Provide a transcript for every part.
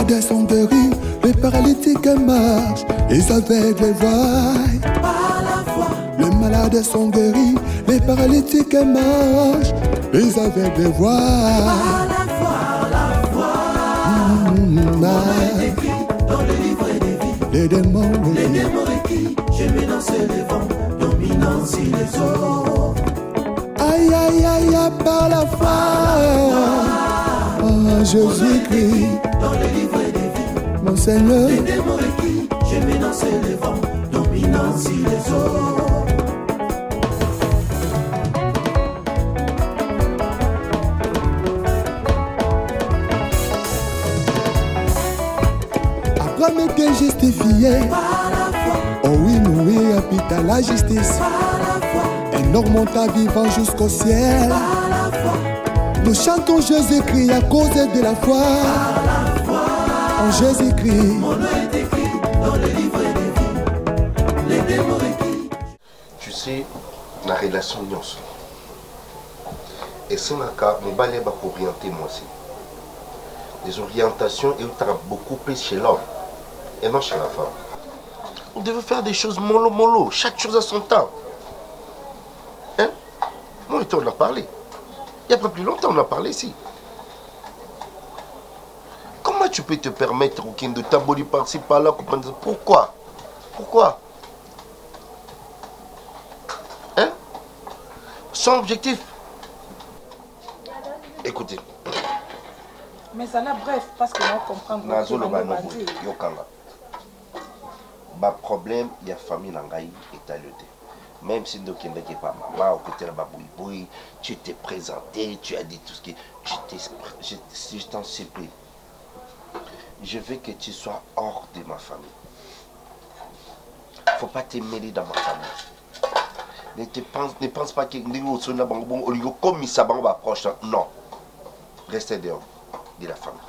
malades sont guéris, les paralytiques marchent, les aveugles voient. Par la foi, Les malades sont guéris, les paralytiques marchent, les aveugles voient. par la foi, la foi. Mon nom est écrit dans le livre des vies. Les démons requis, je mets dans ce vent, dominant sur les eaux. aïe aïe aïe aïe, par la foi. Oh, Jésus-Christ, Dans le livre des vies, mon Seigneur. les démons requis, je mets dans ce vent, dominant sur les eaux. Abraham était justifié. Par la foi, Oh oui, Noé habita la justice. par la foi, Un homme monta vivant jusqu'au ciel. par la foi, Nous chantons Jésus-Christ à cause de la foi. par la foi. En Jésus-Christ. Mon nom est écrit dans le livre des vies, les démons requis. Tu sais, la relation nyonso. Et c'est un cas, mon balai va orienter moi aussi. Les orientations, il y beaucoup plus chez l'homme et non chez la femme. On devait faire des choses mollo mollo, chaque chose à son temps. Hein? Moi et toi, on a parlé. Il n'y a pas plus longtemps, on a parlé ici. Comment tu peux te permettre de t'abolir par-ci par-là? Pourquoi? Pourquoi? Hein? Son objectif. Écoutez. Mais ça n'a bref, parce que nous comprenons que Yokanga. Ma problème, il y a famille Nangaï et Taluté. Même si nous ne sommes pas maman, tu t'es présenté, tu as dit tout ce qui. Je t'en supplie. Je veux que tu sois hors de ma famille. Il ne faut pas te mêler dans ma famille. Ne pense pas que nous approche. Non. Restez dehors de la famille.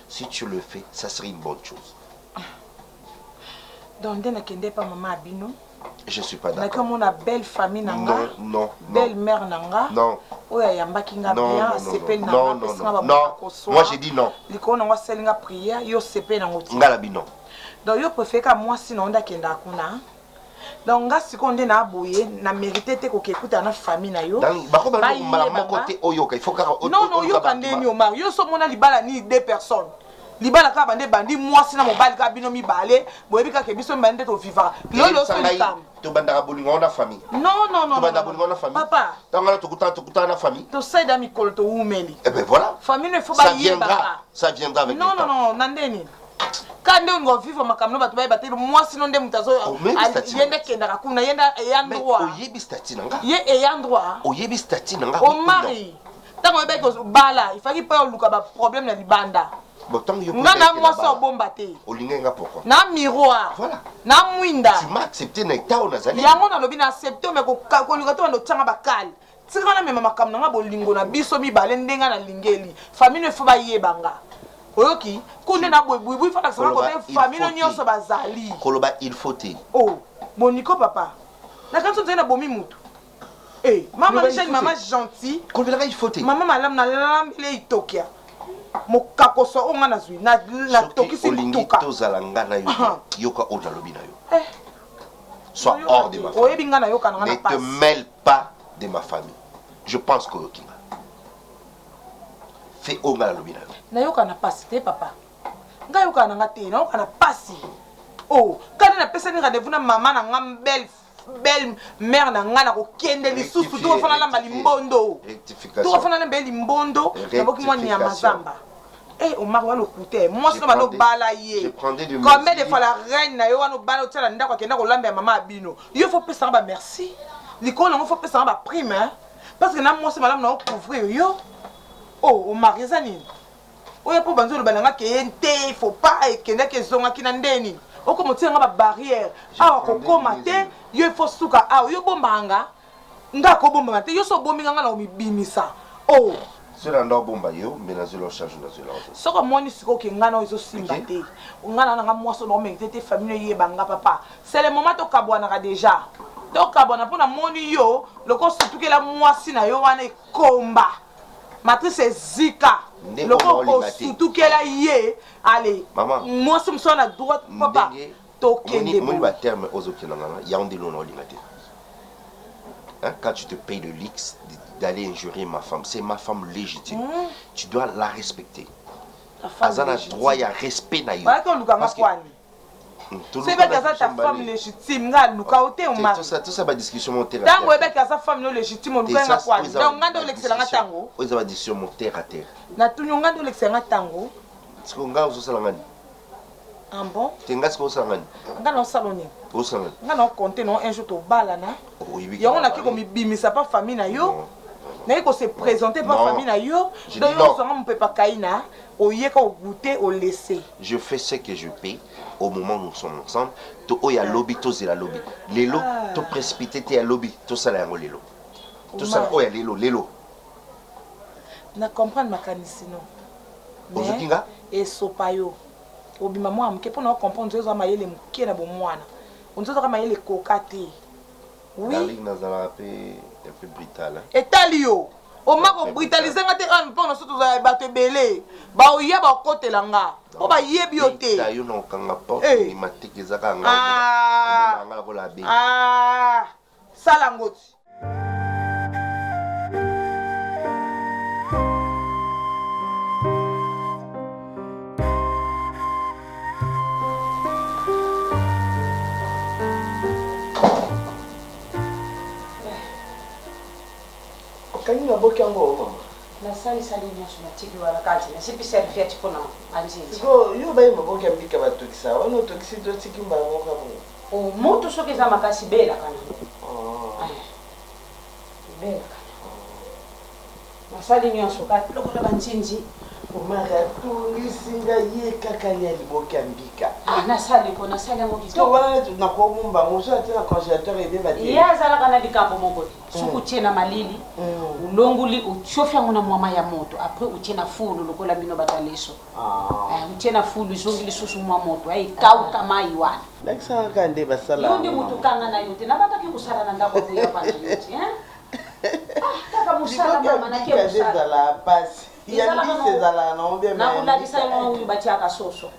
Si tu le fais, ça serait une bonne chose. Donc, tu n'as pas maman Abino. Je ne suis pas On a d'accord. comme une belle famille nanga. Non, non, Belle non. mère nanga. Non. Oya yamba kinga Non, bien, non, CP non, nanga. non, non, pesa non, nga non. baboko soa. Moi j'ai dit non. Liko nanga selinga prière, yo CP nango ti. Ngalabi non. Donc yo préfère ka moi sinon onda kenda kuna. Donc nga sikonde na boye na mérité te ko kekuta na famille na yo. Dans bako ba mon côté oyoka, il faut que non non yo kandeni o mari, yo so mona libala ni deux personnes. Libala ka bande bandi moi sina mobali ka bino mi balé, boyebi ka ke biso bande to vivra. Lolo so likam. To banda bolingo na famille. Non non non. To banda bolingo na famille. Papa. Tangala to kuta na famille. To saida mi kolto umeli. Eh ben voilà. Famille ne faut pas y Ça viendra avec non le temps. non non nandeni. Quand on va vivre makamno batu ba batelo moi sinon ndem tazo yenda kenda kakuna yenda eyandroit. Oyebi stati nanga. Ye eyandroit. Oyebi stati nanga. O mari. Tango be ko bala, il fallait pas luka ba problème na libanda. Nga moi so bomba te. Olingenga pourquoi? Na miroir. Voilà. Na mwinda. Tu m'as accepté na tao nazali. Yango na lobi na accepter mais ko luka to ndo tanga bakali. Tikana mema makam na bolingo na biso mi bale ndenga na lingeli. Famille ne faut pas yebanga. Oyoki, konde na boy fata sana ko famille nyonso bazali. Koloba il faut te. Oh, Moniko papa. Na kanso tena bomi mutu. Eh, maman Michel, maman gentil. Koloba il faut te. Maman malam na lambele itokia. Mokakoso onga na zui na tokisi tuka. Tozalanga na yo. Yoka ona lobi na yo. Sois hors de ma famille. Oyebi nga na yoka na Ne passe. te mêle pas de ma famille. Je pense que yokinga. Fais onga na lobi na yo. Na yoka na passe te papa. Nga yoka na nga te na yoka na passe. Oh, kana na pesa ni rendez-vous na maman na nga belle mère na nga na ko kende lisusu to fana lamba limbondo. Rectification. To fana lamba limbondo na boki mwa ni ya mazamba. Eh, on m'a le coûté. Moi je vais balayer. Combien de fois la reine na yo wana bala otela ndako kenda ko lamba ya maman Abino. Yo faut pesa ba merci. Liko na faut pesa ba prime hein. Parce que na moi c'est madame na couvrir yo. Oh, on m'a raisonné. Oya po banzo le bananga kente, faut pas kenda ke zonga kina ndeni. Oko motenga ba barrière. Ah ko komate, yo faut suka ah yo bombanga. Ndako bomba te yo so bominga na omibimisa. Oh. Cela ndo bomba yo, mais na zelo charge na zelo. Soko moni siko ke ngana ozo simba te. Ngana na mwaso no mengete te famille yebanga papa. C'est le moment to kabwana déjà. Donc kabwana pona moni yo, loko surtout que la mwasi na yo wana komba. matrice zika loko surtout qu'elle a yé allez maman moi si me na droite papa tokende mon ba terme ozokinanga ya ondilo na lingate. Hein, quand tu te payes le luxe d'aller injurer ma femme, c'est ma femme légitime. Tu dois la respecter. Azana droit ya respect na yo. Parce que c'est bien que ta femme légitime nga luka ote o mari. Tout ça ba discussion mon terre. Tango ebe ka sa femme no légitime o luka nga kwani. Donc ngando l'excellent tango. Oza ba discussion mon terre à terre. Na tunyo ngando l'excellent tango. Siko nga ozo sala ngani. Ah bon? Tenga siko sala ngani. Nga no saloni. O sala ngani. Nga no compter no un jour to bala na. Yango na ki ko mi bimisa pa famille na yo. Na ko se présenter pa famille na yo. Donc yo so ngam pe pa kaina. Je fais ce que je paie au moment où nous sommes ensemble. Il y a lobby, tous la lobby. Les lots, tu précipité, tu as lobby, tout ça là, les lots. Tout ça, il y a les lots. Je comprends ma canisino. Mais, et sopayo. Obi maman, amke pour nous comprendre, nous avons les moukies na bomwana. On avons les cocatés. Oui. La ligne nazala un peu brutale. Et talio. O mako brutaliser ngate an pona soto za bato belé ba o yeba kote langa o ba yebi ote ta yo no kanga porte ni matiki zaka nga ko la be sala ngoti Kani maboki yango mama. Na sali nyonso na tiki wala kati na sipi serviette pona anjiji. Go yo bayi maboki ambika batokisa. Wana tokisi to tiki mbala moka mo. O moto soki za makasi bela kana. Bela kana. Na sali nyonso kati lokola banjinji. Omara tungisinga ye kakali ya liboki ambika. Na sali yango To kitoko. wana na ko mumba muso ati na congélateur ebe ba te. Ya zala kana dikambo moko. Suku tiena malili. Ulonguli uchofya ngona mwama ya moto. Après utiena fulu lokola bino bataleso. Utiena fulu zongili susu mwa moto. Ai kau kama iwana. Lakisa kande basala. Yondi mutukanga na yote. Na bataki kusala na ndako kuya pana yote, kaka musala mama na ke musala. La passe. Il y a des zala na obia na kulalisa yo uyu batia ka soso.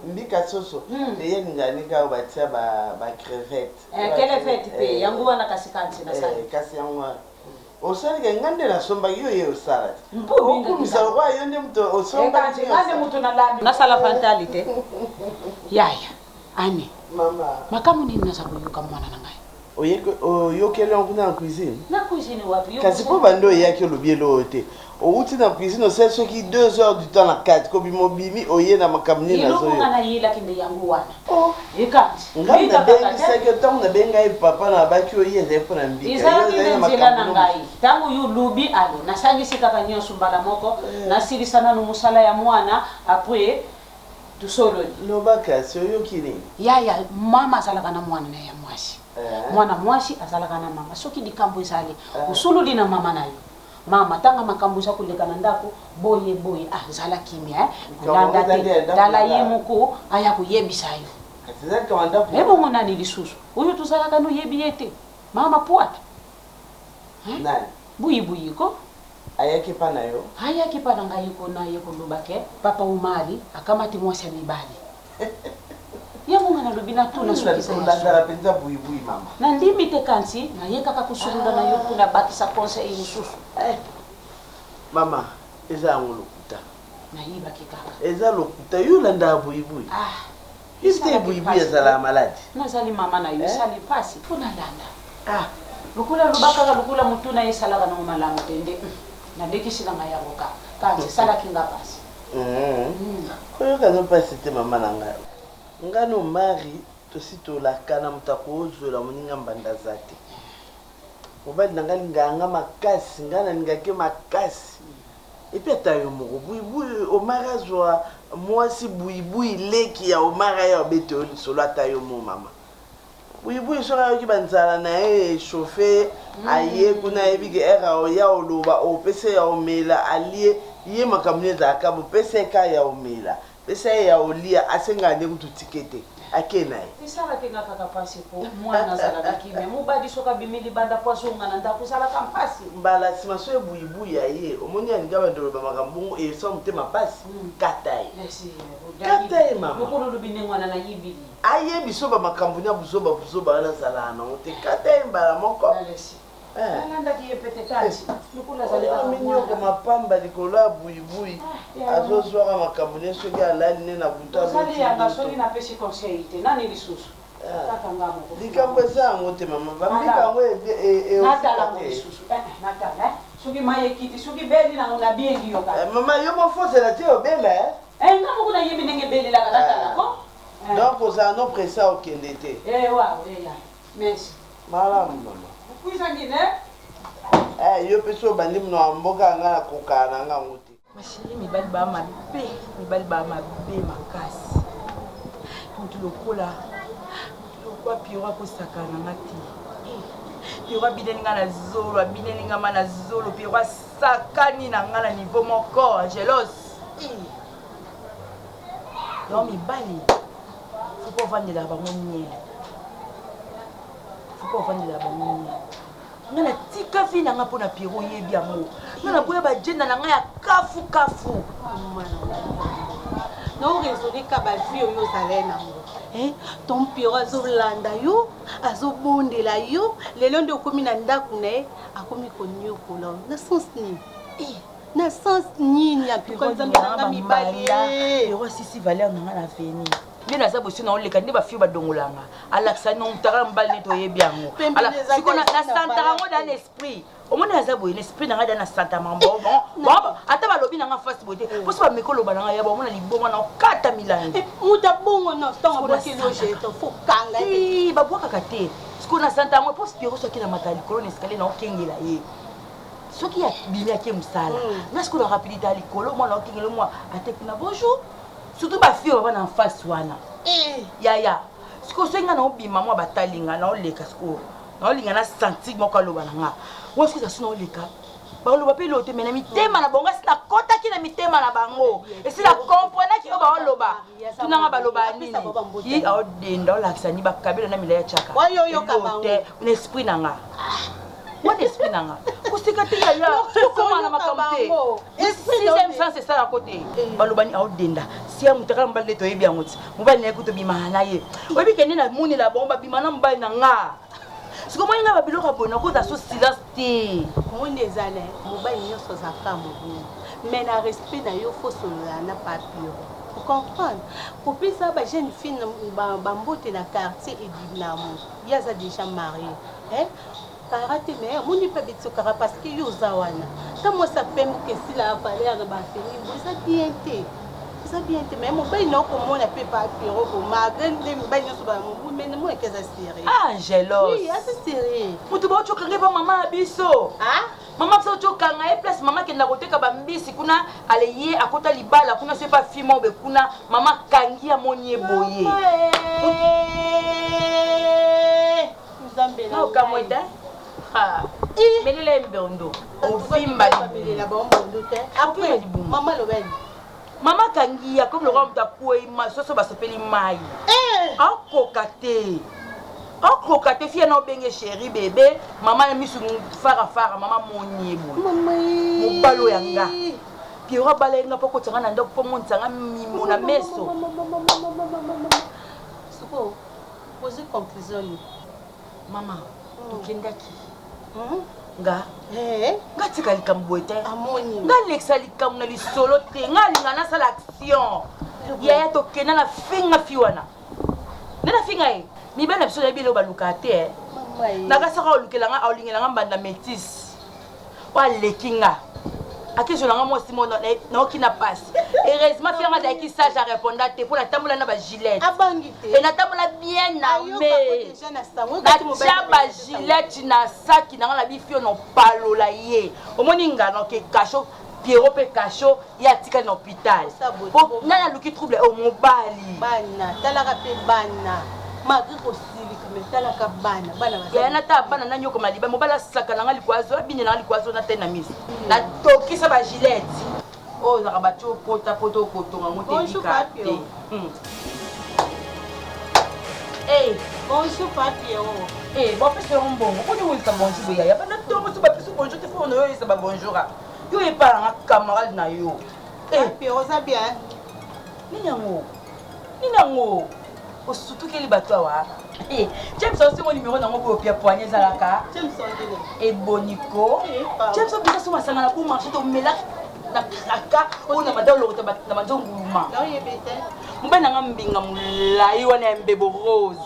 Mbika soso. Eye ninganika batia ba crevette. Crevette pe yangu wana kasikanti na sala. Kasi yangu. Osali ngande na somba yo ye osala. Mpo misala kwa yo ndi mto osomba. Ngande mtu na labi. Na sala fantalite. Yaya. Ani. Mama. Makamu nini nasa kuyuka mwana na ngai? Oyokele nkuna na cuisine. Na cuisine wapi? Kasi po bando yaki lobielo ote. Outi na cuisine c'est ce qui 2 heures du temps na 4 ko bimobimi oye na makamni na zo. Yo ngana yila kinde yangu wana. Ekati. Ngana bengi secrétaire na benga papa na baki oye zepo na mbika. Izala kinde nzela na ngai. Tangu yu lubi alo na sangi sikaka nyoso mbala moko na siri sana no musala ya mwana après tusolo. Lobaka sio yokini. Yaya mama azalaka na mwana na ya mwasi. Mwana mwasi azalaka na mama. Soki dikambo izali usulu dina mama nayo. Mama tanga makambuza kulekana ndako boye zala kimia kulanda te dala yemuko aya kuyebisa yo atizaka wanda po ebo ngona ni lisusu uyu tuzalaka no yebi yete mama puata nani buyi ko ayaki pana yo ayaki pana ngai ko na yeko lubake papa umali akamati mwasi mibali yango ngana lubina tuna sukisa ndala penza buyi mama na ndimi te kansi na yeka ka kusurunda na yo kuna bakisa conseil lisusu mama eza ngulukuta na yiba kikaka eza lokuta yo landa buyi iste buyi ezala maladi na zali mama na yo sali pasi funa landa lukula lubaka lukula mutuna yesala kana malamu tende na dekisi na mayaboka kanzi sala kinga pasi koyo kana pasi te mama nanga ngano mari tosito la kana mutako ozola moninga mbanda zate obali nanga nganga makasi ngana ngake makasi epi atayo moko buyi omarazwa mwasi buyi leki ya omara ya beto solo atayo mo mama buyi soka yoki banzala na e chauffer aye kuna ebige era o ya oloba o pese ya omela alie ye makamune za ka bo pese ka ya omela pese ya olia asengane kutu tikete akenaye esalaka ngaka mpasi po mwana azalaka kimia mobali soki abimeli banda po azonga na ndako ezalaka mpasi mbala nsima so ebuyibuyi ya ye omoni alinga bandoloba makambo bongo esa motema mpasi kata ye kata ye mama mokolobi nde mwana nayibili ayebi so bamakambo nya buzoba wana azalaka nango te kata ye mbala moko alandaki ye pete kati minyoko mapamba likolo ya buyibuyi azozwaka makambo ne soki alali ne na buta soki napesi conseil te nani lisusu likambo eza yango te mama bambika yango natala lisusu natala soki mai ekiti soki beli nango nabiengi yo kaka mama yo mofosela te obela nga moko nayebi ndenge belelaka natalako donc ozala no presa okende te merci malamu mama kuisangine yo mpe so obandi muna wa mboka yanga na kokala na nga ngo te mashili mibali baa mabe makasi mutu lokola Piro akosakana nga te Piro abineli nga na zolo abineli nga ma na zolo Piro asakani na nga na niveau moko Angelos donc mibali faut pas ovandela bango miele nga na tika vi na nga mpo na Piro oyebi yango nga na boya bajenda na nga ya kafu naoresoleka bavi oyo ozalai nango ton Piro azolanda yo azobondela yo lelo nde okomi na ndako na ye akomi konyokola na sens nini na sens nini apikonzambelanga mibali Piro asisi valeur na nga na veni nde naza bosi na oleka nde bafio badongolanga alakisa notaka mobali nete oyebi yango siko nasantaka yango da na esprit omoni aza boye na esprit na ngai da na santama ata balobi na nga fasi boye te mposo bameki oloba na ngai ya baomona liboma na okata milangi mutu abongo na ntongo abwakilojeto fo kanga babwakaka te siko na santa yango mposo Piro soki na mata likolo na eskalier na okengela ye soki bimi ake mosala nga siko na rapidité ya likolo mwana okengela mwa atekuna bonjour surtout bafio baba na face wana yaya siko so nga na obima mwa batalinga na oleka siko na olinga na sentir moko aloba na nga wo siko zasu na oleka baloba mpe lote me na mitema na bango asi nakotaki na mitema na bango esi na komprenaki oyo baoloba tunanga baloba nini ye aodenda olakisa ni bakabela na milaya tiaka elote na esprit na nga wana esprit na nga kosika te yaya okoma na makambo te sixième sens esalako te balobani aodenda siya mutakala mobali nde toyebi yango ti mobali na ye kuta obimana na ye oyebi kende na monela bango babima na mobali na nga siko moi nga babiloko ya boye nakoza so silence te omoni ezala mobali nyonso azaka mobulu mais na respect na yo fo solola na papio comprendre kopesa bajeune fille bambote na quartier edinamo ye aza déjà marié karate me omoni mpe betokaka parce que yo oza wana ta mwasi apembuka esila valeur na bafenimbo eza bien te mais mobali na okomona mpe papiro malgré nde mibali nyonso bamobu mais namonaki eza série Angelos eza série mutu baotyokanga pa mama ya biso mama biso otyokanga ye place mama akenda koteka bambisi kuna ale ye akota libala kuna so epa fima obe kuna mama kangi amoni ye boye naokamwete melela embondo ovimba mama lobeli mama kangia comme le roi mutakuei soso basepeli mai akoka te fia na obenge chéri bébé mama na misu fara mama moni eboye mobalo yanga Piro abalenga mpo kotanga na ndako mpo montanga mimo na meso siko poser conclusion mama tokendaki nga tika likambo boye te nga lekisa likambo na lisolo te nga alinga nasala action yaya tokenda na finga fi wana nde na finga ye mibali na biso nayebi eleo baluka te nakasaka olukelanga aolingelanga mbanda métis oaleki nga akizolanga mwasi mo naoki na pasi heureusement fianga azalaki sage areponda te mpo natambola na bagilete e natambola bien na me natya bagilete na saki nanga na bifio nopalola ye omoni nga noke kasho Piro mpe kasho ye atikali na hôpital po nani aluki trouble o mobali talaka mpe bana malgré kosilika me talaka bana yaya nata bana nanyokoma liba mobali asaka nanga likwazo abine nanga likwazo nate na misi natokisa bagilete oyo ozaka bati opota okotonga ngo te bika te Eh, bonjour papi. Eh, bon pesa mbongo. Ko ni wisa bonjour ya. Ba na to so ba pesa bonjour te fo no yo isa ba bonjour. Yo e pa na camarade na yo. Eh, Papi, ça bien. Ninango. O surtout que les bateaux wa. Eh, James aussi mon numéro na ngo ko pia poignet zalaka. James Ondele. Et Bonico. James bisa so masanga na pour marcher to mela na kraka o na madalo ko na madonguluma. Là il est bête. Mbana ngambinga mulai wana mbebo rose.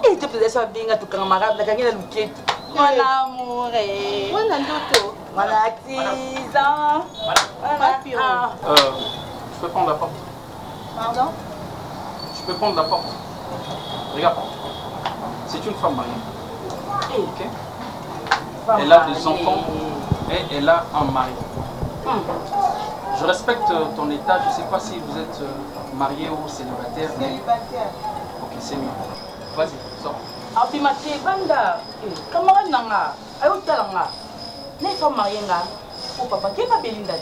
Eh, tu peux ça binga tu camarade na kangela luketi. Mon amour. On a d'autres. Voilà, Tisa. Papi. Je peux prendre la porte. Pardon? Je peux prendre la porte. Regarde. C'est une femme mariée. Ok. Elle a des enfants et elle a un mari. Je respecte ton état. Je ne sais pas si vous êtes marié ou célibataire. Célibataire. Ok, c'est mieux. Vas-y, sors. Abimate banda. Camarade nanga. Ayo talanga. Ne femme mariée nga. Oh papa, qui va Belinda?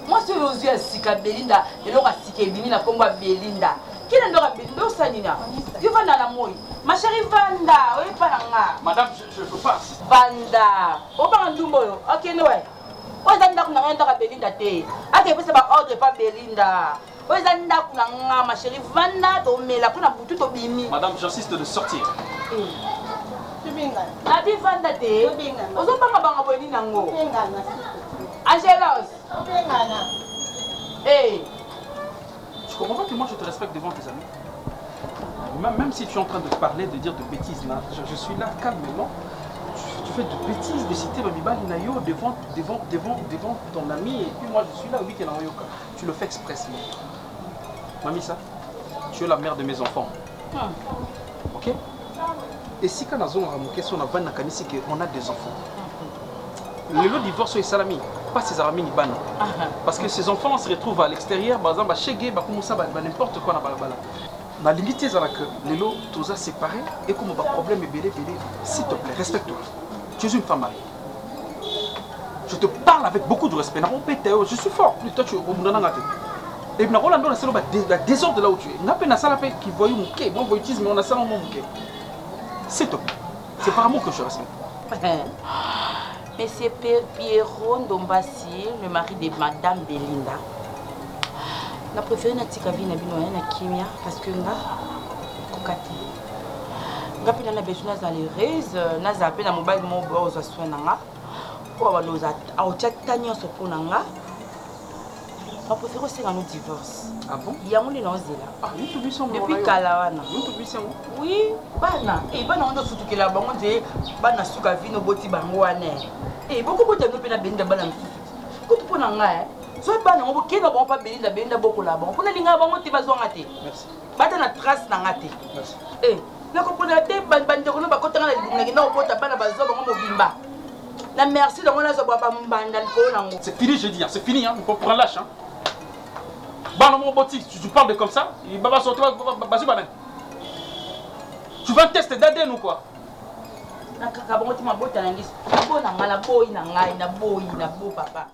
Moi c'est aux yeux sika Belinda et l'autre sika Belinda comme Belinda. Qui est dans Belinda sanina? Tu vas dans la mouille. Ma chérie Vanda, oui pas nga. Madame, je veux pas. Vanda. Oh pas ndumbo. OK noé. Oh zanda kuna ngenda Belinda te. Ake pesa ba ordre pas Belinda. Oh zanda kuna nga ma chérie Vanda to mela kuna butu to bimi. Madame, j'insiste de sortir. Nabi Vanda te. Ozo pas mabanga boni nango. Angelos. Hey. Tu comprends pas que moi je te respecte devant tes amis? Même si tu es en train de parler, de dire de bêtises, là, je suis là calmement. Tu fais de bêtises, de citer Bamibal Inayo devant ton ami, et puis moi je suis là, oui, qu'elle est en yoka. Tu le fais expressement. Mamissa, tu es la mère de mes enfants. Ok? Et si quand on a des enfants, le divorce est salami, pas ses amis ni ban. Parce que ces enfants se retrouvent à l'extérieur, par exemple, chez Gay, n'importe quoi. La limite est que les lots, tous a séparés, et comme on a un problème, s'il te plaît, respecte-toi. Tu es une femme mariée. Je te parle avec beaucoup de respect. Je suis fort. Toi, tu es au Mounana. Et puis, on a un désordre là où tu es. On a un salle qui voit mon quai. Moi, je dis, mais on a ça dans mon quai. S'il te plaît. C'est par amour que je respecte. Monsieur Pierrot Ndombasi, le mari de Madame Belinda. Je préfère que tu aies na kimia parce que nga kokati. Nga pina na besoin na heureuse, na zape na mobile mo bozo soin nga. Ko ba loza a otchakanya so pona nga. Je préfère aussi un divorce. Ah bon? Il y a un zela. Ah, depuis Kalawana. Oui, bana. Et bana on doit surtout que la banque de bana suka vino boti bangwane. Et beaucoup de gens pena Belinda bana msusu. Ko tu pona nga soit bana on kena bon pas Belinda beaucoup là bon. Pona linga bango te bazonga te. Merci. Bata na trace na ngate. Merci. Eh, na ko pona te bande ko na bakota na linga na obota bana bazo bango mobimba. Na merci de moi na zo ba mbanda ko nango. C'est fini je dis, hein. C'est fini hein, on prend lâche hein. Dans mon boutique, tu parles de comme ça, il va sortir, tu vas tester d'ADN ou quoi? Papa.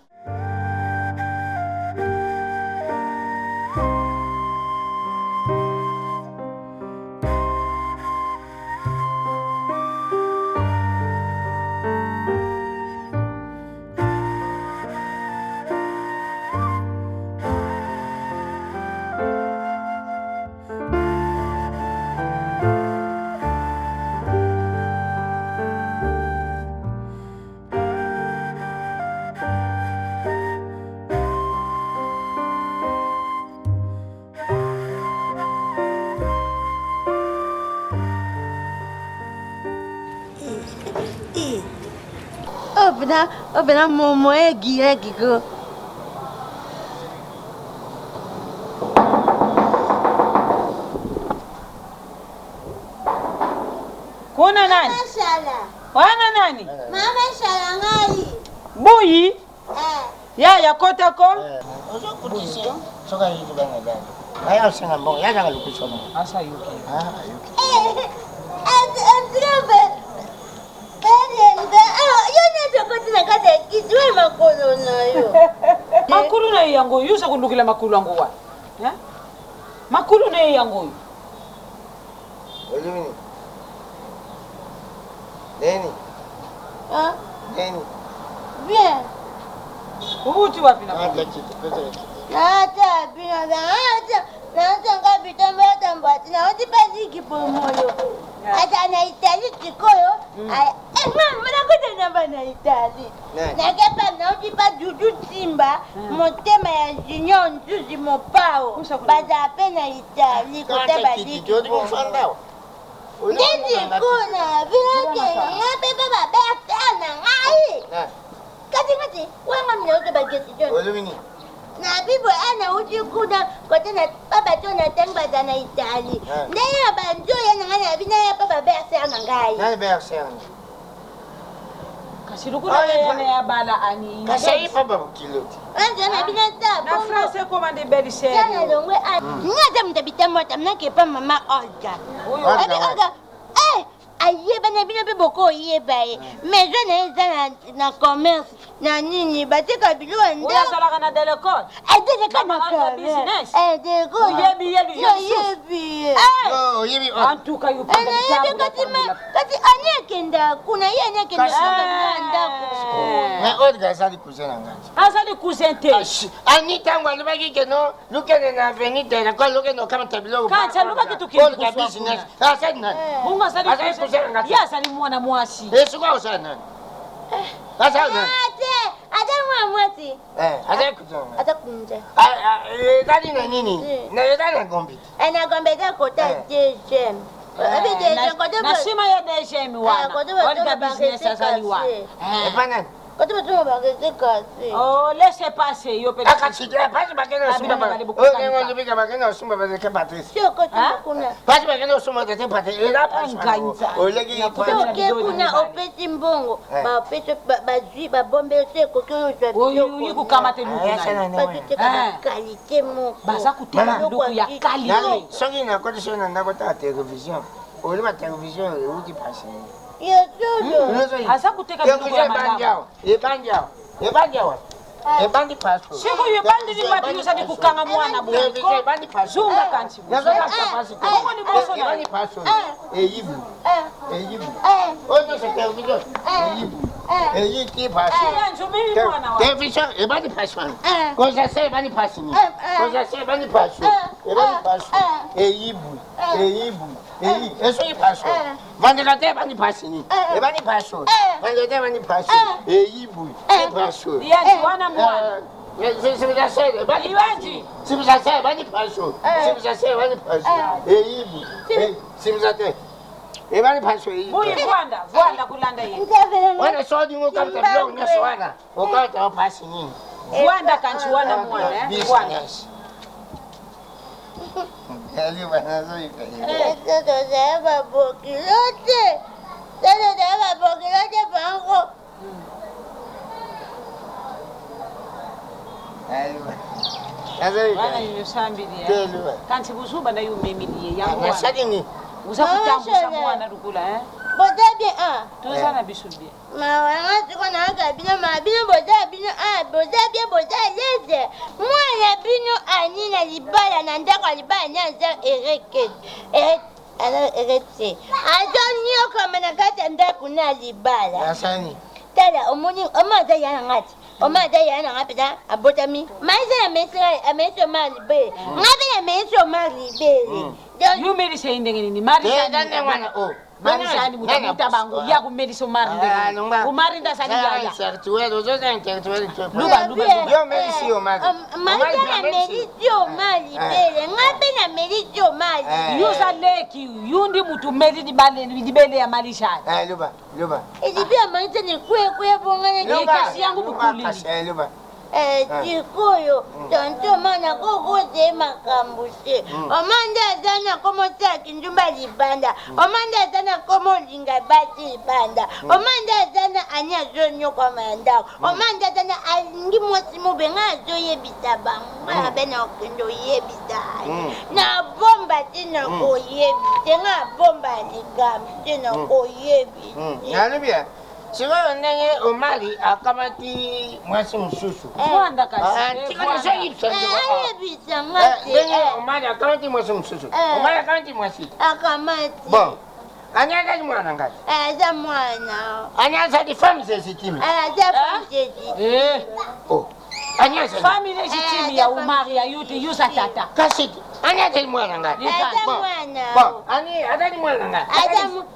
Bena momo gira gigo. Kuna nani? Mashala. Wana nani? Mama shala ngai. Boyi? Ya kota ko? Ozo kutisi. Soka hidu banga dani. Aya sanga mbong, ya jangan lupa sono. Asa yuki. Yuki. Andrabe. Makulu na yango yusa kulukila makulu yango wa. Makulu na yango. Olivini. Neni. Hein? Neni. Bien. Où tu vas finir? Acha kitu, pesa kitu. Naacha bino naacha ngapita mbata mbati naoti paziki pomoyo. Ata na Itali chikoyo. Mama nakuta namba na Itali. Nakepa naoti pa dudu simba motema ya junior nzuzi mopao. Baza pena Itali kutaba diki. Kitu ndio kufandao. Ndezi kuna vinake yapepa babeta na ngai. Kati wanga mnauta bageti jona. Olivini. Na bibo ana uji kuna kote na baba tona tengba na Itali. Ndeya banjo ya ngana bina ya baba berse ngai. Nani berse? Kasirukuna ya bala ani. Kasai baba kiloti. Anja na bina ta. Na français commandé belle chère. Sana longwe ngata mtabita mota mnake pa mama Olga. Olga. Aye bana bina pe boko yeba e. Mais je n'ai na commerce na nini batika bilo nda. Oya sala kana de l'école. De l'école business. De l'école. Yebi. Oh, yebi. En tout cas, you can kati anya kenda kuna yeye anya kenda nda. Mais Olga ça dit cousin ngani. Asa di cousin te. Anita ngwa lubaki keno, lukene na avenue de l'école, lukene kama tabilo. Kancha luka kitu kingi. Olga business. Asa nani? Munga sali cousin. Ya sali mwana mwasi. Sikuwa usana nani? Asa nani? Ate mwamwati. Asa cousin. Ata kunje. Dani na nini? Na dani na gombi. Ana gombe da kota deuxième. Abi deuxième kota. Na sima ya deuxième wana. Olga business asali wa. Epana. Kota betu bagete kasi. Oh, laissez passer yo pe. Akachija pasi bakena sumba ba. Ngo lubika bakena sumba ba ke Patrice. Sio kota kuna. Pasi bakena sumba de Patrice. Ela pasi. Olegi ke kuna opeti mbongo. Ba opeti bazui ba bombe seko kyo twa. Oyo yuko kama te luku. Patete ka qualité mo. Baza kutela nduku ya qualité. Songi na kodi sona ndako ta television. Oli ba television uti pasi. Asa kuteka ndugu ya madam. Ebanjao. Ebandi paso. Siko yebandi ni watu yusa ni kukanga mwana bwana. Ebandi paso. Zunga kanchi. Nazo paso. Koko ni boso na. Ebandi paso. Eyibu. Ozo se television. Eyibu. Eyiti paso. Yanjo mimi mwana wa. Television ebandi paso. Koja se ebandi paso ni. Koja se ebandi paso. Ebandi paso. Eyibu. Eso yi paso. Vandekate ebandi paso ni. Ebandi paso. Vandekate ebandi paso. Eyibu. Paso. Yanjo wana mwana. Simjasele bani Iwanji. Simjasele bani paso. Simjasele bani paso. Eyibu. Simjate. Ebani paso eyibu. Muyi Vwanda kulanda yeye. Wana sodi ngo kamta blog na swana. Okata pasi nini? Vwanda kanchi wana mwana Vwanda. Ali bana zo ikaye. Toto zaba bokilote. Toto zaba bokilote bango. Wana yosambili ya. Kanchi buzuba na yumemiliye yangu. Nasadi Uza kutambusa mwana rukula Bodabi Tuzana bisubie. Mawanga siko na kabino mabino bodabi leze. Mwana bino anina libala na ndako libala nyanza ereke. Ereke. Adonio kama na kata ndako na libala. Asani. Tala omoni omaza yana ngati. Omaza yana ngapita abotami. Maiza ya meso mali be. Ngabe ya meso mali be. You made say ndengeni ni mari sana mwana Marisani mutamuta bangu ya kumeliso mari ndengeni. Umari ndasani ya. Certuero zo za certuero. Luba. Yo melisi o mali. Maiza na melisi o mali bele. Ngabe na melisi o mali. Yusa leki yundi mutu meli di bale di bele ya marishani. Luba. Ilibia maiza ni kwe bongana ni kasi yangu bukuli. Luba. Chikoyo, tonto mana kokoze makambuse. Omanda zana komo saki njumba libanda. Omanda zana komo linga bati libanda. Omanda zana anya zonyo kwa mandako. Omanda zana alingi mwasi mubenga zoye bitaba. Mwa bena okendo yebita. Na bomba tina koyebi. Tenga bomba ligam tina koyebi. Nalibia. sikoyo ndenge omari akamati mwasi mosusu vwanda kasi ndenge omari akamati mwasi mosusu omari akamati mwasi bon ani azali mwana ngati aza mwana ani azali femme légitime aza femme légitime ani azali femme légitime ya umari ya yuti yusa tata kasi ani azali mwana ngati aza mwana bon ani azali mwana ngati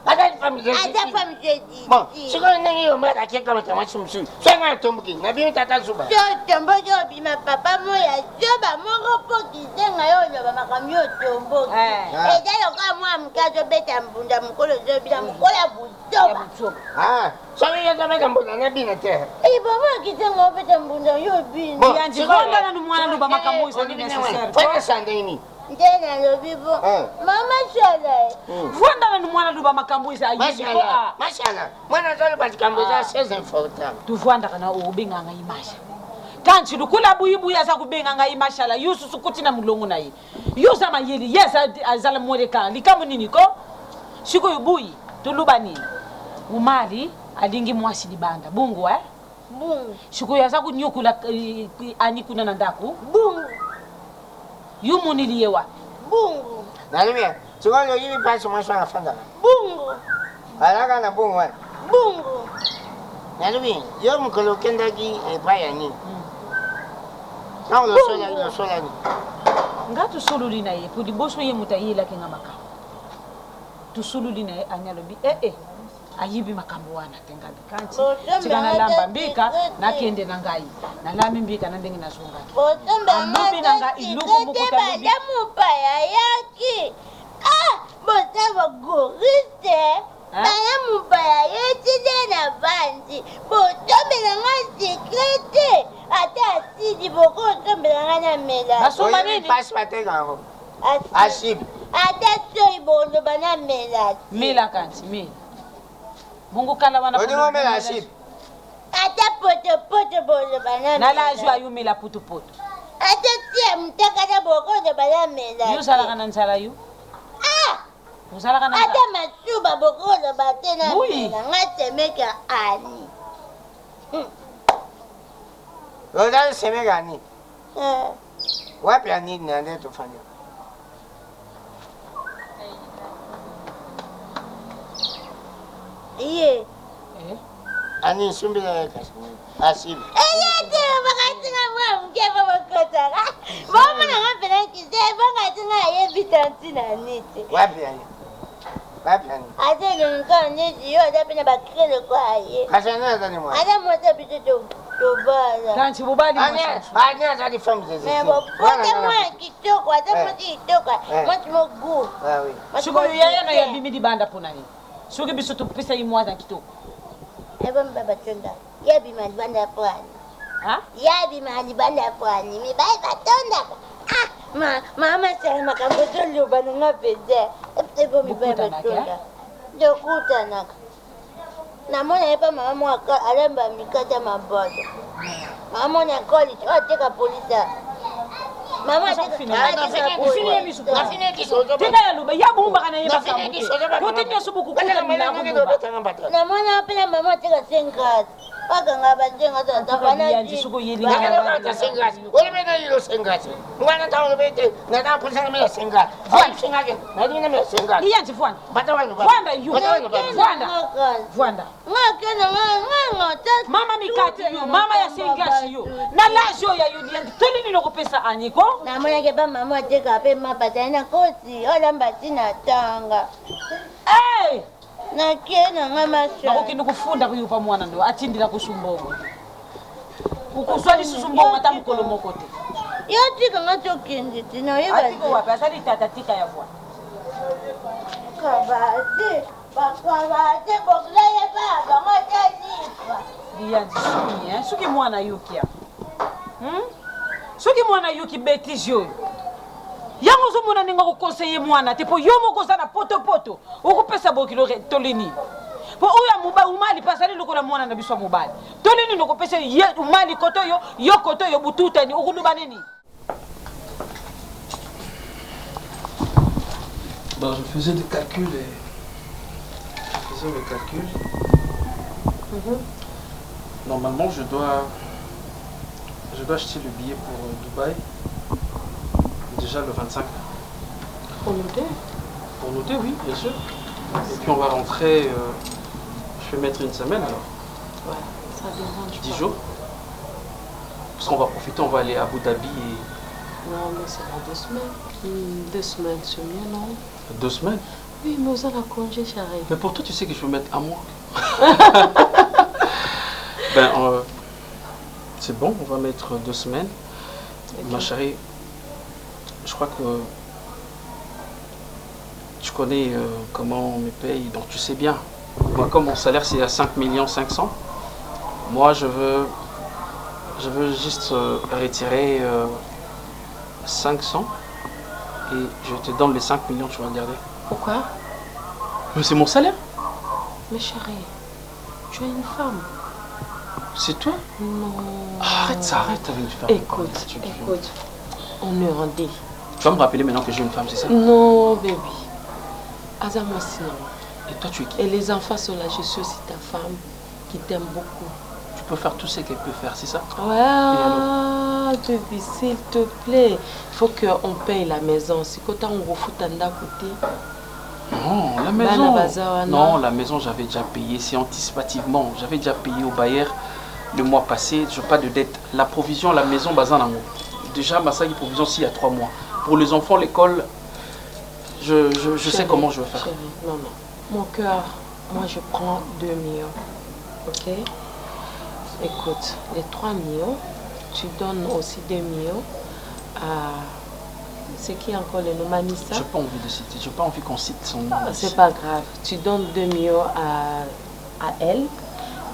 azali femme légitime bon sikoyo ndenge omari akekamata mwasi mosusu songa atomboki nabimi tata zuba tomboki obima papa moya zoba moko mpo kizenga yo oloba makambo yo otomboki eza lokola mwana moke azobeta mbunda mokolo ozobina mokola buzoba soki yozobeta mbunda nabina te bomo kizenga obeta mbunda yo obina yanjivondana ni mwana luba makambo ezali nécessaire fokesa ndeni nde nalobi bo mama shala vwandana ni mwana luba makambo mashala mwana azoloba likambo eza très important tuvwandaka na ubenganga imasha kanti lukula buyibuyi aza kubenganga imashala yususu kuti na mulongo na ye yusa mayeli yes azala moleka likambo nini ko sikoyo buyi tuluba nini umali alingi mwasi libanda bungu bungu sikoyo aza kunyukula ani kuna na ndaku bungu yumuniliye wapi bungu nalibia sikoyo yili pasi mwasi wanafanda bungu alaka na bungu wana bungu nalibia yo mukolo okendaki epai ya nini na ulosola ni nga tusululi na ye po liboso ye moto ayelaki nga makambo tusululi na ye anyalobi ayibi makambo wana te ngabi kanti tika nalamba mbika nakende na ngai nalami mbika na ndenge nazongaki alobi na nga iluku mokotalobi mupaya yaki botaba goriste bana mupaya yetide na bandi botombela nga sekrete ata asidi bokotombela nga na mela basomba nini pasi batekango asibi ata soyi boloba na mela mela kanti mela mungu kala wana odingo mela asibi ata potopoto boloba na nalajo ayo mela putupoto ata tia mutakata bokoloba na mela yosalaka na nzala yo osalaka na ata masuba bokoloba te na mela nga temeka ani ozali semeka ani wapi anini nande tofanya iye ani sumbila kasi asibi eyete bakatinga mwa mukeva bakotaka bomona nga mpena kise bakatinga yebitantina niti wapi ani ate lonka niti yo ata pena bakrele kwaye kasi ani azali mwana ata mwata bito tobala kanti bobali ani azali femme bopote mwa kitoko ata mwati kitoko mwati mogu sikoyo yayana yabimi libanda mpona ye soki biso topesa ye mwaza kitoko ebomba batonda yabima libanda ya pwani yabima libanda ya pwani mibai batondaka mama sala makambo toloba nanga peza ebo mibai batonda tokutanaka namona ye pa mama mwaka alamba mikata mabodo mama mona koli oteka polisa mama teka yaloba yabumbaka na ye makambo te kote nyonso bokukuta milango namona pena mama ateka 5 baganga bajenga tatafanayandi soko yelinga sengasi olibena yilo sengasi mwana tawo bete nada pusana mela sengasi sengasi nadina mela sengasi iyanti fwanda batawano fwanda yu fwanda ngakena ngata mama mikati yo mama ya sengasi yo na lajo ya yudi yanti tolini lokopesa aniko namona ke ba mama ateka pe mapata na kosi olamba tina tanga nakena ngamasha bakokende kufunda kuyupa mwana ndo atindila kusumbongo ukuswali susumbongo ata mukolo moko te yotika ngatokende tina atiko wapi asali tata tika ya bwana kabate bakabate boklaye baba ngotazipa diyanti suki suki mwana yuki ya suki mwana yuki bêtise yoyo yango ozomona ndenge okokonseye mwana te mpo yo moko oza na potopoto okopesa bokilo tolini mpo oyo umali mpe azali lokola mwana na biso ya mobali tolini nokopesa umali koto oyo yo koto oyo bututani okuluba nini. Bon, je faisais des calculs et... Normalement, je dois acheter le billet pour Dubaï. Déjà le 25. Pour nous deux? Pour nous deux, oui, bien sûr. Et puis on va rentrer, je vais mettre une semaine alors. Ouais, ça dérange. 10 jours. Parce qu'on va profiter, on va aller à Abu Dhabi et... Non, mais c'est pas 2 semaines. 2 semaines, c'est mieux, non? 2 semaines? Oui, mais on a congé, chérie. Mais pour toi, tu sais que je vais mettre un mois. Ben, c'est bon, on va mettre 2 semaines. Okay. Ma chérie, je crois que tu connais comment on me paye, donc tu sais bien. Moi, comme mon salaire c'est à 5 500 000, moi je veux juste retirer 500 et je te donne les 5 millions, tu vas regarder. Pourquoi? Mais c'est mon salaire. Mais chérie, tu es une femme. C'est toi? Non. Arrête ça, arrête avec une femme. Écoute, on est rendez. Tu vas me rappeler maintenant que j'ai une femme, c'est ça? Non, baby. Azama sinon. Et toi, tu es qui? Et les enfants sont là, je suis aussi ta femme qui t'aime beaucoup. Tu peux faire tout ce qu'elle peut faire, c'est ça? Ouais, baby, s'il te plaît. Il faut qu'on paye la maison. Si quand on refoute à côté. Non, la maison. Non, la maison, j'avais déjà payé. C'est anticipativement. J'avais déjà payé au bailleur le mois passé. Je n'ai pas de dette. La provision, la maison, bazan en haut. Déjà, ma salle de provision, s'il y a 3 mois. Pour les enfants, l'école, je sais comment je vais faire. Chérie, non. Mon cœur, moi, je prends 2 millions. Ok? Écoute, les 3 millions, tu donnes aussi 2 millions à... C'est qui encore le nom? Mamissa? Je n'ai pas envie de citer, je n'ai pas envie qu'on cite son nom. C'est pas grave. Tu donnes 2 millions à elle.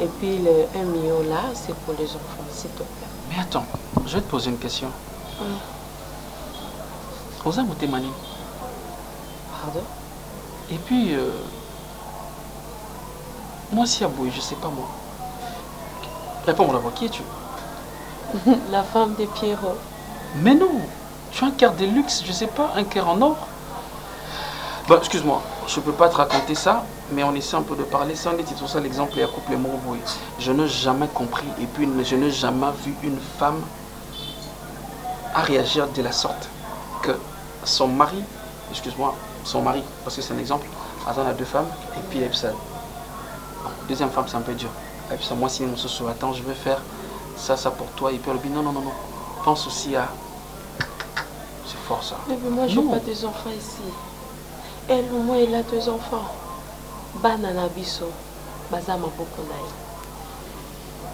Et puis le 1 million là, c'est pour les enfants, s'il te plaît. Mais attends, je vais te poser une question. Osa Moutemani. Pardon? Et puis, moi si Aboué, je sais pas moi. Réponds-moi d'abord, qui es-tu? La femme de Pierrot. Mais non, tu as un cœur de luxe, je sais pas, un cœur en or. Bon, excuse-moi, je peux pas te raconter ça, mais on essaie un peu de parler. Ça, on est tout ça l'exemple et à couple Moroboué. Je n'ai jamais compris et puis je n'ai jamais vu une femme à réagir de la sorte que son mari, excuse-moi, son mari, parce que c'est un exemple, attend à 2 femmes et puis elle ça. Bon, deuxième femme, c'est un peu dur. Et puis ça, moi, si on attends, je vais faire ça pour toi. Et puis elle dit non. Pense aussi à. C'est fort ça. Mais moi, je n'ai pas des enfants ici. Elle, au moins, elle a 2 enfants. Banana biso, bazama bokonaï.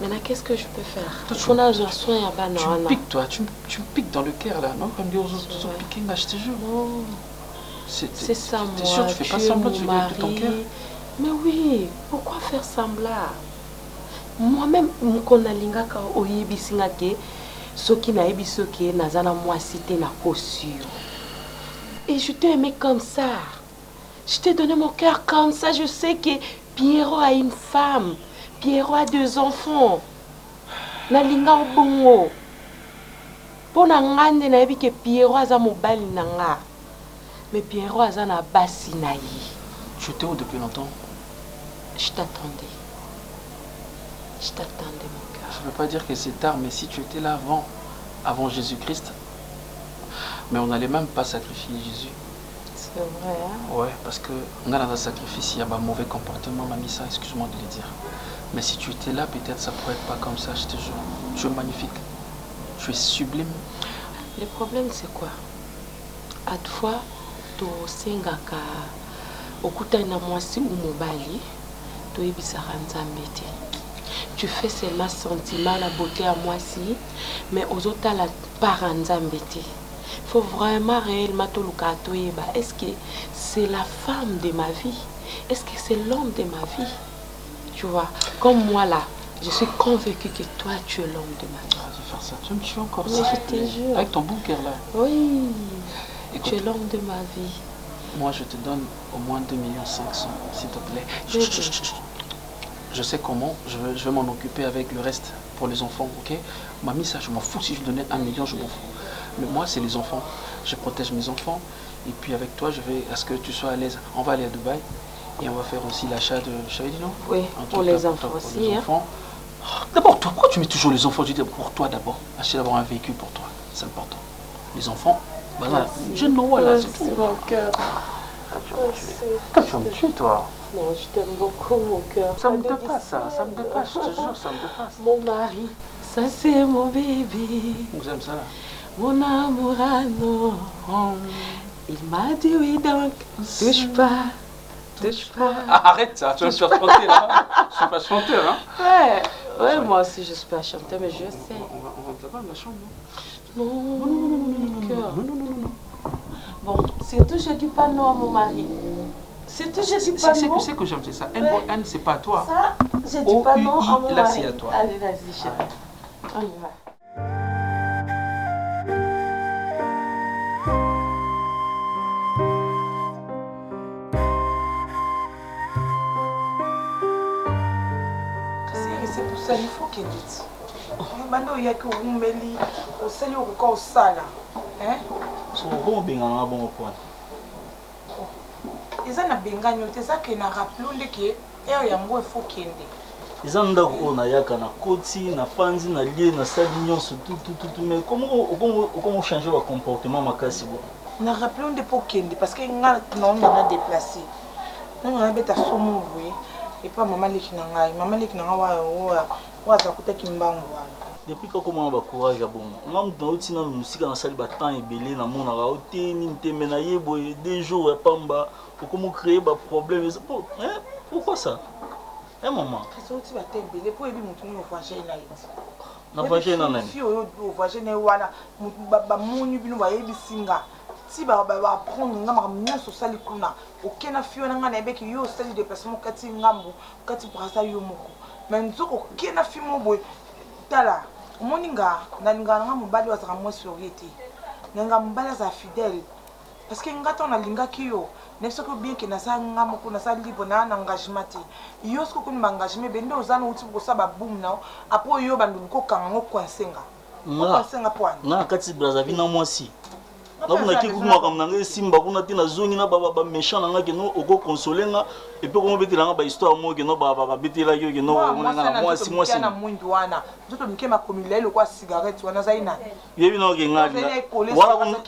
Maintenant, qu'est-ce que je peux faire? On a un soin à banana. Tu me piques, toi. Tu me piques dans le cœur, là. Non, comme des autres piqués, je te jure. Non. C'est ça, moi. T'es sûr, tu fais pas semblant de ton cœur? Mais oui, pourquoi faire semblant? Moi-même, quand on a lingaka oyebisingake, soki na ebisoke nazana moi cité na posture. Et je t'ai aimé comme ça. Je t'ai donné mon cœur comme ça. Je sais que Pierrot a une femme. Pierrot a 2 enfants. Na linga obongo. Pona ngande na yebi que Pierrot aza mobali nanga. Mais Pierrot aza na basi na yi. Tu étais où depuis longtemps? Je t'attendais. Je t'attendais, mon cœur. Je ne veux pas dire que c'est tard, mais si tu étais là avant Jésus-Christ, mais on n'allait même pas sacrifier Jésus. C'est vrai, hein? Ouais, parce qu'on a dans un sacrifice, il y a un mauvais comportement, Mamissa, excuse-moi de le dire. Mais si tu étais là, peut-être ça pourrait être pas comme ça, je te jure. Tu es magnifique. Tu es sublime. Le problème, c'est quoi? À toi, to sengaka okuta na mwasi ou mobali, to ebisaka nzambe te. Tu fais seulement sentiment la beauté à mwasi, mais aux autres la part nzambe te. Il faut vraiment réellement tout le cas. Est-ce que c'est la femme de ma vie? Est-ce que c'est l'homme de ma vie? Tu vois, comme moi là, je suis convaincue que toi tu es l'homme de ma vie. Arrête de faire ça, tu me tues encore. Mais ça. je te jure. Avec ton bon cœur là. Oui. Écoute, tu es l'homme de ma vie. Moi je te donne au moins 2 500 000, s'il te plaît. Je sais comment, je vais m'en occuper avec le reste pour les enfants, ok? Mamie, ça je m'en fous, si je donnais 1 million, je m'en fous. Mais moi c'est les enfants, je protège mes enfants et puis avec toi je vais à ce que tu sois à l'aise. On va aller à Dubaï Et on va faire aussi l'achat de... J'avais dit non? Oui, pour les enfants aussi. D'abord, toi, pourquoi tu mets toujours les enfants? Je dis pour toi d'abord. Acheter d'abord un véhicule pour toi. C'est important. Les enfants, voilà. Je ne vois là, c'est tout. C'est mon cœur. Toi, tu me tues, toi. Non, je t'aime beaucoup, mon cœur. Ça me dépasse, ça me dépasse, je te jure, ça me dépasse. Mon mari, ça c'est mon bébé. Vous aimez ça là? Mon amour à nous. Il m'a dit oui donc, touche pas. Touche pas. Ah, arrête ça, tu vas me faire chanter là. Je suis pas chanteur, hein. Ouais, moi aussi je suis pas chanteur, mais je sais. On va d'abord la chambre, non? Non, mon cœur. Non. Bon, surtout je dis pas non à mon mari. Surtout je dis pas non. C'est que j'aime, c'est ça. N, c'est pas à toi. Ça, je dis pas non à mon là, mari. c'est à toi. Allez, vas-y, chérie. On y va. Il faut qu'il dise. Bando ya ki umbeli osali okuka osala. So ko benga na bon point. Eza na benganyo te za ke na rappelonde ke yango faut kende. Eza ndako ona yaka na koti na fanzi na lie na sali nyonso tout mais comment changer le comportement makasi bo. Na rappelonde pour kende parce que nga na on a déplacé. Non on a beta somo oui. Et pas maman leki na ngai wa za kutaki mbangu wana. Depuis que comment ba courage ya bon. Ngam dauti na musika na sali ba temps ebele na mona ra oteni ntembe na yebo 2 jours ya pamba pour comment créer ba problème pourquoi ça? Maman. Parce que tu vas t'embêter pour ebi mutu no voyager na yiti. Na voyager na nani? Si o voyager na wana ba munu bino ba yebi singa. Si ba prendre ngama nyonso sali kuna okena fio na ngana ebeki yo sali déplacement kati ngambo kati brasa yo moko mais nzoko kena fio mo tala moninga nalinga nga mobali wa zaka mwesi oriete nga mobali za fidèle parce que ngata na linga kiyo neso ko bien que na sa ngamo ko na sa libre na engagement ti yo sko ko ni engagement bende ozana uti ko saba boom na apo yo bandu ko kanga ngo kwansenga kwansenga poani na kati Brazzaville na mwasi na kuna ki kuma comme nanga simba kuna tina zongi na baba méchant nanga ke no oko consoler nga et puis comment betela nga ba histoire mo ke no baba betela yo ke no nga mwasi na mwindu wana nzoto mkema komilelo kwa cigarette wana zaina yebi no ke ngadi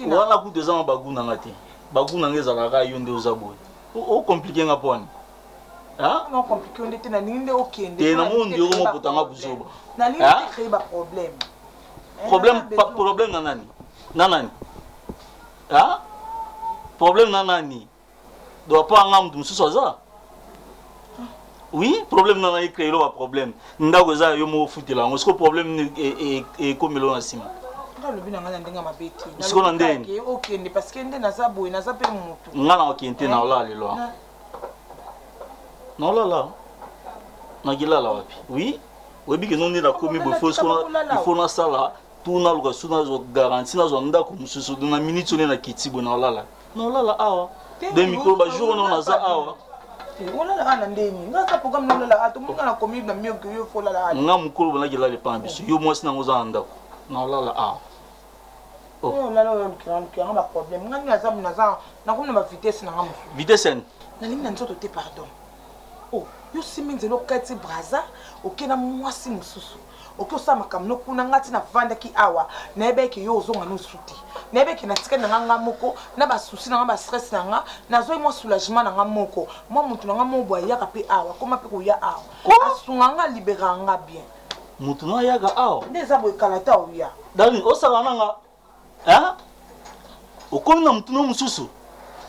wala ku deza ba guna ngati ba guna ngeza la ga yo nde ozaboy o compliquer nga poni non compliqué on était na ninde okende te na mundi yo mo potanga buzoba na ninde créer ba problème na nani problème nanani doit pas ngam dum so ça oui problème nanani créer le problème ndako za yo mo futela ngo ce problème est comme le nasima ngalo bina ngana ndenga mabeti siko na ndeni okende parce que ndena za boy na za pe mutu ngana okente na ola lelo na ola na gilala wapi oui webi ke non na komi bo faut il faut na sala tuna luka suna zo garanti na zo ndako mususu na minute na kitibo na olala awa de micro ba jour na za awa olala ana ndeni ngaka programme na olala ato munga na komi na miyo ke yo fola la nga mukolo bana gila le pambiso yo mwasi na ngoza ndako na olala awa olala yo ki nga ba problème nga ni za na ko na ba vitesse na ngamu vitesse na linga nzoto te pardon yo siminzelo kati braza okena mwasi mususu okosama kamno kuna ngati na vandaki awa na ebeki yo ozonga no suti na ebeki na tika na nga moko na ba souci na nga ba stress na nga na zo mo soulagement na nga moko mo mutu na nga mo bwa yaka pe awa koma pe ko ya awa asunga nga libéra nga bien mutu na yaka awa ndeza boy kalata o ya dali osala nanga okomi na mutu no mususu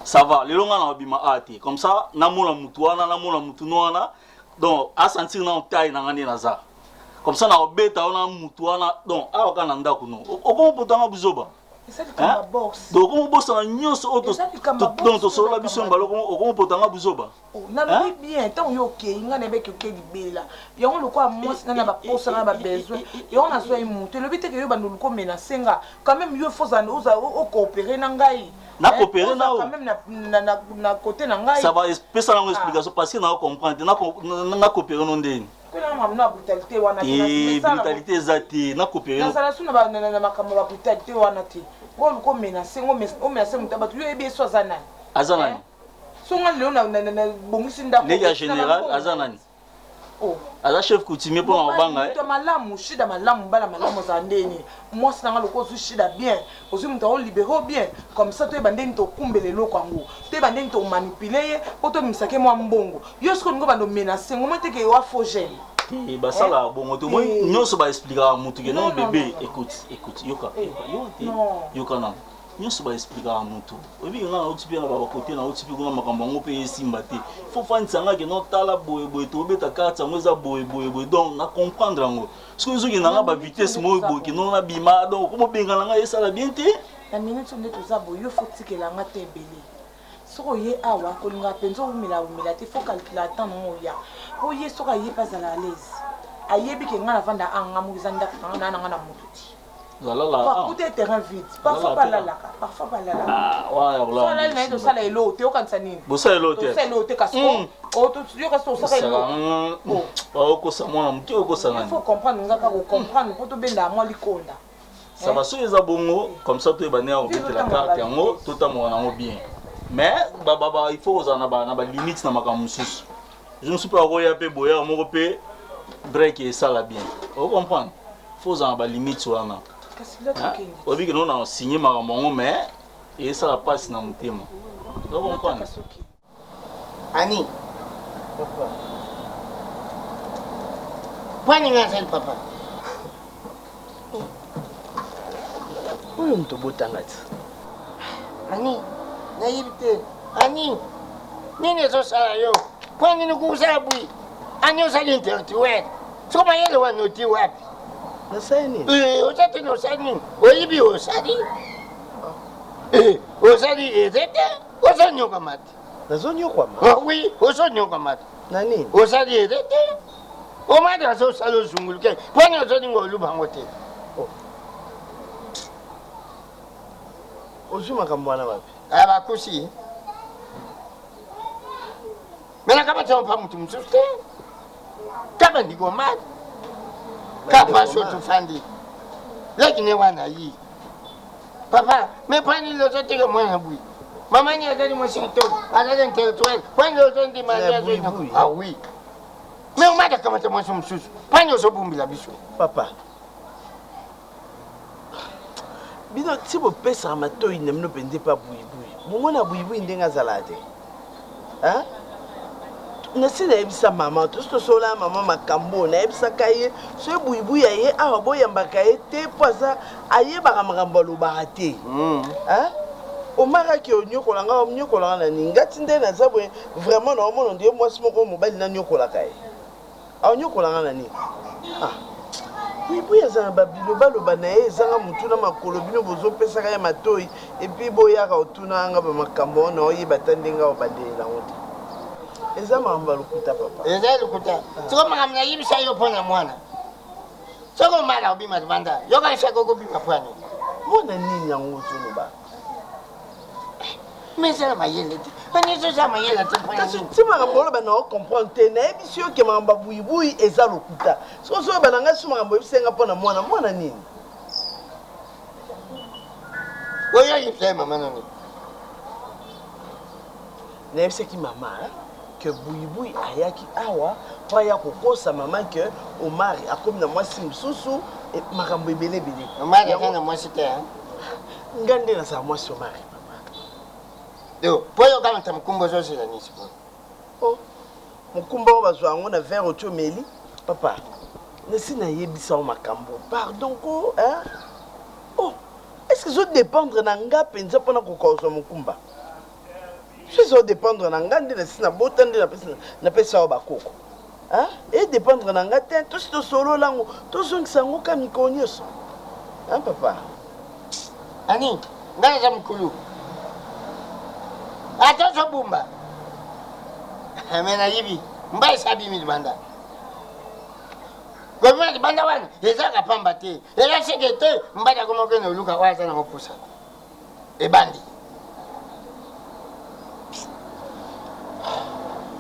ça va lelo nga na bima ati comme ça na mona mutu wana donc a sentir na taille na ngani na za comme ça na obeta ona mutu wana donc awa kana ndako no okomo potanga buzoba donc okomo bosa nyonso auto donc to solo la biso mbalo okomo potanga buzoba na lobi bien tant yo ke nga na beke ke libela yango lokwa mwasi na ba posa na ba besoin yango na zo mutu lobi te ke yo bandu ko mena senga quand même yo faut za o coopérer na ngai na coopérer na quand même na côté na ngai ça va pesa na explication parce que na comprendre na coopérer non ndeni kuna mamna brutalité wana brutalité ezati na coopérer na sala suna ba na makambo ba brutalité wana ti ko mena sengo o mena sengo tabatu yo ebi so azana songa lelo na bongisi ndako les général azanani aza chef coutumier pour mabanga to malamu shida malamu bala malamu za ndeni moi sinanga loko zu shida bien ozu mto libérer bien comme ça to bandeni to kumbele loko ango to bandeni to manipuler po to misake mo mbongo yo sko ngo bando menacer ngo mete ke wa faux gel basala bongo to moi nyonso ba expliquer mutu ke non bébé écoute yoka non nyonso ba expliquer mutu obi nga na otipi na ba côté na otipi kuna makambo ngo pe simba te faut fanisanga ke non tala boye to beta carte ngo za boye donc na comprendre ngo so zo ke na ba vitesse mo boye ke non na bima donc ko benga nga esala bien te na minute on est za boye yo faut tikela nga te belé soko ye awa kolinga penzo umila te faut calculer temps no ya po ye soka ye pas à l'aise ayebi ke nga na vanda anga mu zanda nga na mututi parfois tout est terrain vide parfois pas là parfois pas là ouais voilà ça là ça là elo te okanisa nini bo ça elo te kasko o to yo kasko ça elo ko sa mona mutu ko sa nani il faut comprendre nga ka comprendre ko to benda moi likonda ça va sur les abongo comme ça to e bané en la carte yango tout à mo nango bien mais il faut na ba limite na makambo susu je ne suis pas roya pe boya mo pe break et ça là bien vous comprendre faut na ba limite wana obi que non a signé makambo mais et ça la passe na mutema vous comprendre Ani papa kwani ngasa papa oyo mto botangati Ani nayibi te Ani nini ezosala yo kwani nikusala bwi Ani osali intellectuel soma yele wanoti wapi nasali nini osati osali nini oyibi osali osali ezete osonyoka mati nazonyokwama oui osonyoka mati na nini osali ezete omati azosala ozunguluke kwani ozolinga olubango te ozwi makambo wana wapi abakusi mina kama tompa mtu msusu te kama ndiko mati kapa sho tufandi lakini wana yi papa me pani lo zote ke mwana bui mama ni azali mwashito azali intellectuel kwani lo zote manja zo ah oui me umada kama te mwaso msusu pani ozobumbila biso papa bino ti bopesaka matoi na bino mpenza epa buibui bongo na buibui ndenge azala te nasi nayebisa mama tosi tosola mama makambo nayebisaka ye so ebuibui ya ye awa boyambaka ye te mpo aza ayebaka makambo alobaka te omakaki onyokolanga onyokolanga na nini ngati nde naza boye vraiment naomona ndiye mwasi moko mobali nanyokolaka ye aonyokolanga na nini buibui aza na babilobaloba na ye ezanga motu na makolo bino bozopesaka ye matoi epui boyaka otunanga bamakambo wana oyeba ta ndenge obandelango te eza makambo ya lokuta papa eza lokuta soko makambo nayebisa yo mpo na mwana soko omala obima libanda yokanisaka okobima pwani mona nini yango toloba mesala mayele te anisosa mayele te kasi ti makambo oloba na ocomprendre te nayebisi yo ke makambo ya buibui eza lokuta soko so oyoba na ngai so makambo oyebisenga mpo na mwana nini oyo yebisa mama nani nayebisaki mama que buibui ayaki awa mpo aya kokosa mama ke omari akomi na mwasi mosusu makambo ebelebele omari aka na mwasi te nga nde nazala mwasi omari mpo oyo kamata mokumba ozosela nisi po mokumba oyo bazwa yango na vere oti omeli papa nasi nayebisa o makambo pardon ko est ce que ezodépendre na nga mpenza mpona kokozwa mokumba so ezodépendre na nga nde nasi nabota nde napesa awa bakoko edépendre na nga te tosi tosolola yango tozongisa yango ka mikolo nyonso papa ani ngai naza mokulu ata ozobumba me nayibi mba esabimi libanda gomema libanda wana ezaka pamba te eza seke te mbadi akomokende oluka oyo aza nango pusa ebandi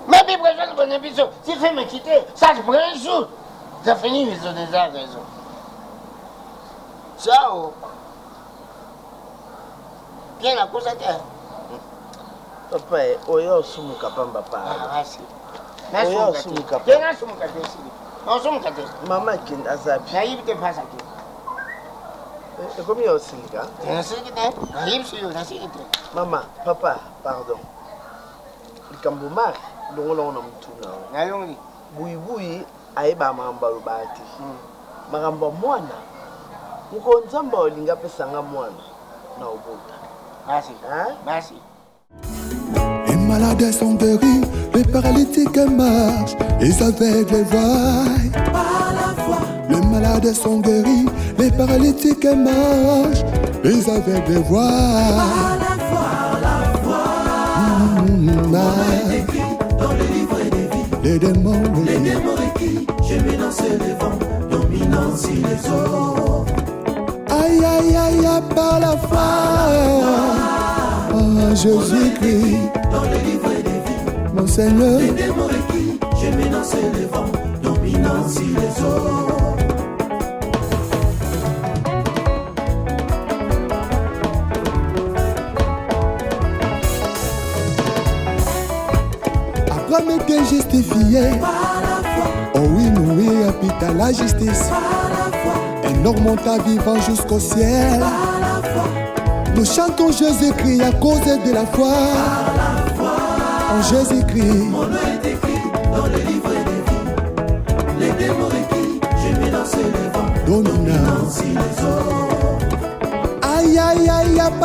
mais puis présent bon épisode si fait me quitter ça je prends un jour ça finit ils ont déjà raison ciao bien la cause à terre Papa, oyo sumuka pamba pa. Ah, si. Oyo sumuka. Kena sumuka tesi. Non sumuka tesi. Mama kin azabi. Na yibi te pasa ki. E komi yo silika? Na silika te. Na yibi siyo na silika te. Mama, papa, pardon. Likambo mari longo na mutuna. Na yongi. Buibui aiba mamba rubati. Magamba mwana. Muko nzamba olinga pesanga mwana na obuta. Merci. Hein? Merci. Les malades sont guéris, les paralytiques marchent, les aveugles voient. Par la foi. Les malades sont guéris, les paralytiques marchent, les aveugles voient. Par la foi, Ah, écrit dans le livre des vies. les démons requis, je m'élance le vent, dominant sur les eaux. Aïe, aïe, aïe, aïe, par la foi. Oh, Jésus-Christ, dans le livre des vies. mon Seigneur. Les démons requis, je m'élance le vent, dominant sur les eaux. Abraham était justifié. Oh oui, Noé habita la justice. Un homme monta vivant jusqu'au ciel. Nous chantons Jésus-Christ à cause de la foi. En Jésus-Christ. Mon nom est écrit dans le livre des vies. Les démons requis, je m'élance le vent, dominant sur les eaux.